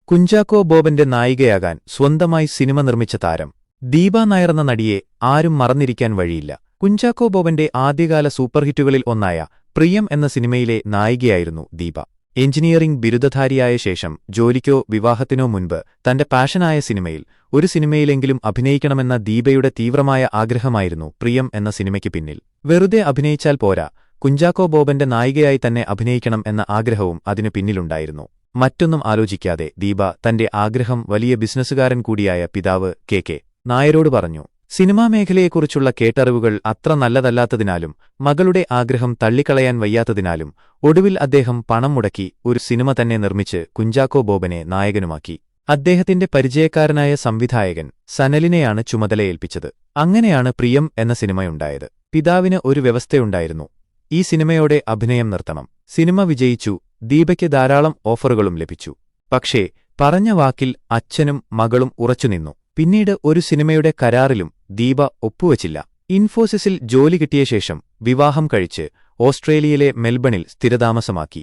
കുഞ്ചാക്കോ ബോബന്റെ നായികയാകാൻ സ്വന്തമായി സിനിമ നിർമ്മിച്ച താരം ദീപ നായർ എന്ന നടിയെ ആരും മറന്നിരിക്കാൻ വഴിയില്ല. കുഞ്ചാക്കോ ബോബന്റെ ആദ്യകാല സൂപ്പർഹിറ്റുകളിൽ ഒന്നായ പ്രിയം എന്ന സിനിമയിലെ നായികയായിരുന്നു ദീപ. എഞ്ചിനീയറിംഗ് ബിരുദധാരിയായ ശേഷം ജോലിക്കോ വിവാഹത്തിനോ മുൻപ് തന്റെ പാഷനായ സിനിമയിൽ ഒരു സിനിമയിലെങ്കിലും അഭിനയിക്കണമെന്ന ദീപയുടെ തീവ്രമായ ആഗ്രഹമായിരുന്നു പ്രിയം എന്ന സിനിമയ്ക്ക് പിന്നിൽ. വെറുതെ അഭിനയിച്ചാൽ പോരാ, കുഞ്ചാക്കോ ബോബന്റെ നായികയായി തന്നെ അഭിനയിക്കണം എന്ന ആഗ്രഹവും അതിനു പിന്നിലുണ്ടായിരുന്നു. മറ്റൊന്നും ആലോചിക്കാതെ ദീപ തന്റെ ആഗ്രഹം വലിയ ബിസിനസ്സുകാരൻ കൂടിയായ പിതാവ് കെ നായരോട് പറഞ്ഞു. സിനിമാ മേഖലയെക്കുറിച്ചുള്ള കേട്ടറിവുകൾ അത്ര നല്ലതല്ലാത്തതിനാലും മകളുടെ ആഗ്രഹം തള്ളിക്കളയാൻ വയ്യാത്തതിനാലും ഒടുവിൽ അദ്ദേഹം പണം മുടക്കി ഒരു സിനിമ തന്നെ നിർമ്മിച്ച് കുഞ്ചാക്കോ ബോബനെ നായകനുമാക്കി. അദ്ദേഹത്തിന്റെ പരിചയക്കാരനായ സംവിധായകൻ സനലിനെയാണ് ചുമതലയേൽപ്പിച്ചത്. അങ്ങനെയാണ് പ്രിയം എന്ന സിനിമയുണ്ടായത്. പിതാവിന് ഒരു വ്യവസ്ഥയുണ്ടായിരുന്നു: ഈ സിനിമയോടെ അഭിനയം നിർത്തണം. സിനിമ വിജയിച്ചു. ദീപയ്ക്ക് ധാരാളം ഓഫറുകളും ലഭിച്ചു. പക്ഷേ പറഞ്ഞ വാക്കിൽ അച്ഛനും മകളും ഉറച്ചുനിന്നു. പിന്നീട് ഒരു സിനിമയുടെ കരാറിലും ദീപ ഒപ്പുവച്ചില്ല. ഇൻഫോസിസിൽ ജോലി കിട്ടിയ ശേഷം വിവാഹം കഴിച്ച് ഓസ്ട്രേലിയയിലെ മെൽബണിൽ സ്ഥിരതാമസമാക്കി.